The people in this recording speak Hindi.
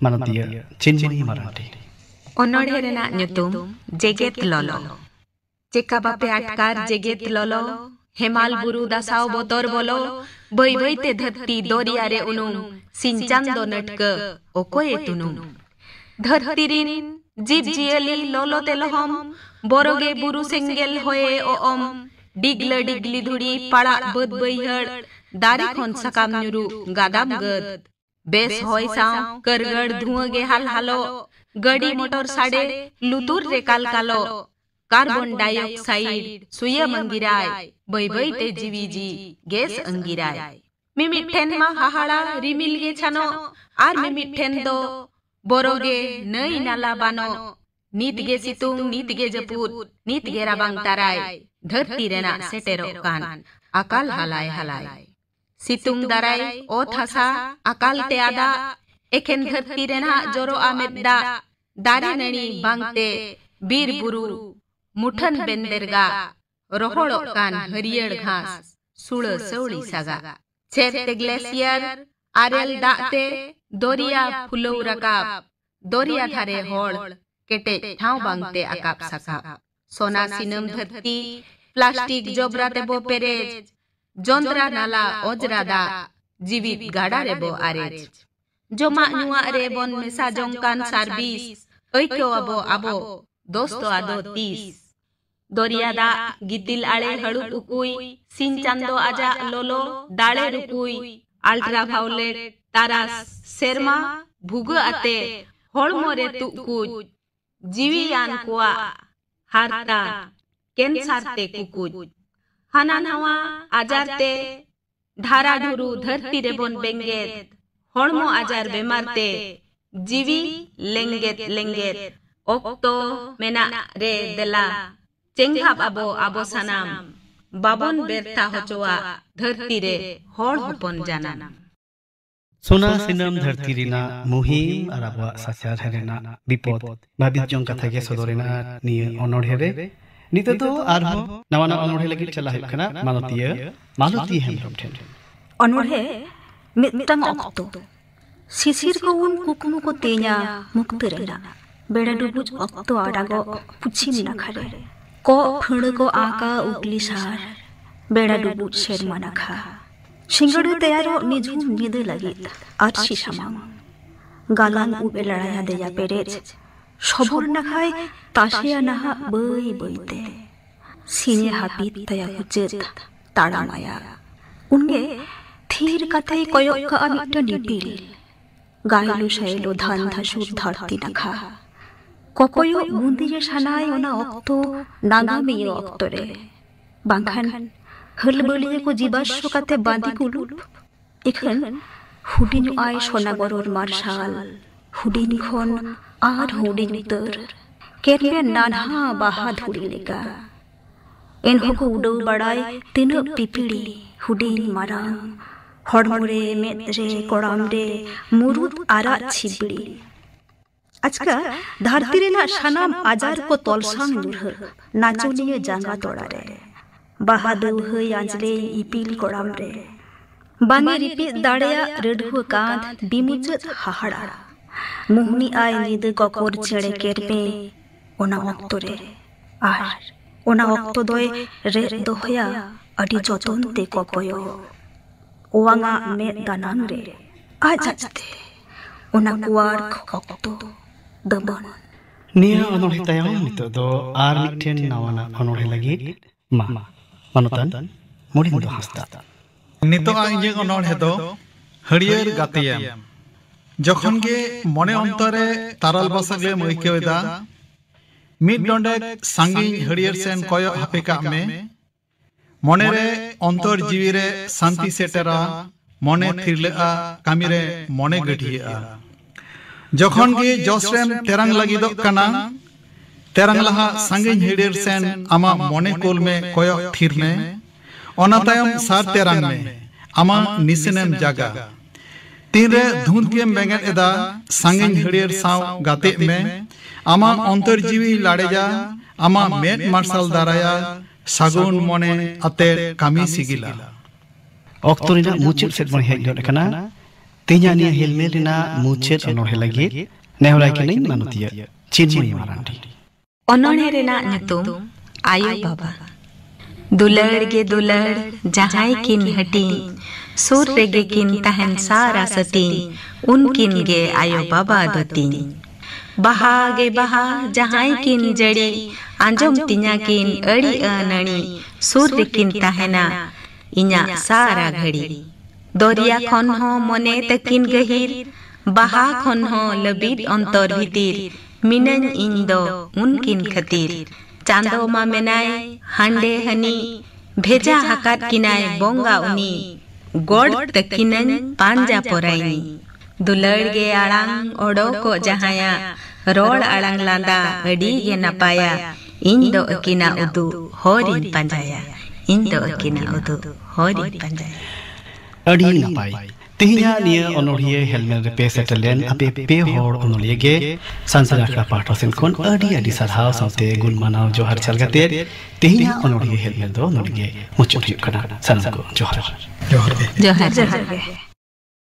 मानतीय चिन्मयी मराठी ओनोढ़े रेना ᱧᱩᱛᱩᱢ जेगेत ललो चेका बापे आटकार जेगेत ललो हेमाल बुरु दासाव बोतर बोलो बै बैते धरती दरिया रे उनुम सिंचांदो नटक ओकोए तुनुम धरती रिन जीव जियली लोलो तेलहम बोरोगे बुरु सेंगेल होए ओम डिगल डिगली धुड़ी पाड़ा बद बैहड़ दारी खन सकाम न्युरु गादाम गद बेस होय साव करगड़ धुआं गे हाल हालो गड़ी मोटर साडे लुतुर रे काल कालो कार्बन डाइऑक्साइड सुय मंगिराय बै बै ते जीवीजी गैस अंगिराय मिमिठेन मा हाहाड़ा रिमिल गे छानो आर मिमिठेन दो बोरोगे नई नाला बानो नीत गे सितुंग नीत गे जपुत नीत गे राबांग ताराय धरती रेना सेटेरो कान अकाल हालाय हालाय सितुंग दाराय ओ थासा अकाल ते आदा एखेन धरती रेना जोरो आमेदा दारे नणी बांगते बीर बुरु मुठन बेंदेरगा रोहड़ो कान हरियर घास सुड़ सौड़ी सागा छेते ग्लेशियर आरेल दाते दोरिया फुलौ रकाब दोरिया धारे होड़ केटे ठाव बांगते अकाप सका सोना सिनम धरती प्लास्टिक जोबराते बो पेरेज जोंद्रा नाला ओजरादा जीवित गाड़ा रे बो आरेज जोमा नुआ रे बोन मेसा जोंकान सार्विस ऐक्यो अबो अबो दोस्तो आदो 30 दोरियादा गितिल आड़े हड़ुक उकुई सिंचांदो आजा लोलो दाड़े रुकुई अल्ट्रा वायलेट तारास सेरमा भुग आते होड़मो रे तुकुज जीवियान कोआ हारता कैंसर ते कुकुज हाना नवा आजारते धारा ढुरु धरती रे बोन बेंगेत होड़मो आजार बेमारते जीवी लेंगेत लेंगेत ओक्तो मेना रे देला चेंघाब आबो आबो सानाम बाबन बेरता होचोआ धरती रे होड़ होपन जाना सोना सिनम धरती रिना मुहिम और आबो साचार हेरेना विपद बाबित जों कथा के सदरेना नि अनोढ़े रे नितो तो आरहो नवा नवा अनोढ़े लगी चला है कना मालती हेमरम ठेन अनोढ़े मितंग अक्तो सिसिर को उन कुकुनु को ते냐 मुक्त रेना बेड़ा डुबुज अक्तो आडागो पुछिम नखरे को फड़ को आका उगली सार बेड़ा डुबुज शेरमा नखा सिंगड़े तैयारो निझुम निदे लगी आरसी सामांग गालान उबे लड़ाया देया पेरेज सबोर नखाय ताशिया नहा बई बईते सिने हापित तया कुचेत ताड़ा माया उनगे थीर कथे कोयक का अमिट्टा निपिल गायलु शैलो धान धासुर धरती नखा कोकोयो मुंदिजे सानाय ओना अक्तो नागामियो अक्तोरे बांखान हलबलिये को जीवाश्व काते बांधी कुलुप एखन हुडिनु आय सोनागरर मार्शाल हुडिन खन आर हुडिन उतर केरबे नानहा बाहा धुरी लेका एनहको उडौ बड़ाय तिनो पिपिड़ी हुडिन मारां हड़मोरे मेदरे कोड़ाम रे मुरुद आरा छिबड़ी आजका धरती रेना सानाम आजार को तलसां दुरह नाचुनिये जांगा तोड़ा रे बाहादु हय आंजले इपिल कोड़ाम रे बांगे रिपि दाड़ेया रेडहु कांद बिमुचत हाहाड़ा मुहनी आय निद ककोर चेड़े केरबे ओना अक्तो रे आर ओना अक्तो दोय रे दोहया अडी जतन ते ककोयो ओवांगा मे दानांग रे आजाते ओना कुवार अक्तो दबन निया अनोढ़े तयाम नितो दो आर मिठेन नवाना अनोढ़े लगी मा मनोतन मुड़िंदो हस्ता नितो आंजे अनोढ़े दो हरियर गातियम जखन गे मने अंतरे ताराल बसागे मइकेदा मिड डंडे सांगी हरियर सेन कयो हापेका में मने रे अंतर जीवी रे शांति सेटेरा मने थिरलेआ कामी रे मने गढिया जखन गे जसरेम तेरंग लागिदो कना तेरंग लहा सांगी हरियर सेन आमा मने कोल में कयो थिर में ओना तायम सार तेरंग में आमा निसेनेम जागा तीन रे धुंध गेम बेंगेन एदा सांगी हरियर साव गाते में आमा अंतर जीवी लाडेजा आमा मेट मार्शल दाराया सागुन मने अते कामी सिगिला अक्तो रिना मुचिब सेट बन हेज कना तेजा निया हेलमेट रिना मुचेत अनोहे लगे नेहराय के नहीं मानुतिया चिन्मयी मारांडी अनोहे रेना नुतुम आयो बाबा दुलड़ गे दुलड़ जहां किन हटी सुर रेगे किन तहन सारा सती उनकिन गे आयो बाबा दोती बहा गे बहा जहां किन जड़ी आंजम तिnya किन अड़ी अनणी सुर रेकिन तहना इnya सारा घड़ी दरिया खन हो मने तकिन गहिर बहा खन हो लबीद अंतर भीतिर मिनन इंदो उनकिन खतीर चांदो मा मेनाय हांडे हनी भेजा हकात किनाय बोंगा उनी गोड़ तकिनन पांजा पोराइनी दुलड़ गे आड़ांग ओडो को जहाया रोड आड़ांग लांदा अड़ी गे नपाया इंदो अकिना उदु होरिन पंजाया इंदो अकिना उदु होरिन पंजाया अड़ी नपाई तिहिया निया अनोढ़िए हेलमेट पे सेटलेन अपे पे होड़ अनोलिए गे संसार का पाठो सिन कोन अड़ी अड़ी सरहाव साउते गुण मनाव जोहर चलगते तिहिया अनोढ़िए हेलमेट दो नोडिगे मुचुट कना सनको जोहर जोहर जोहर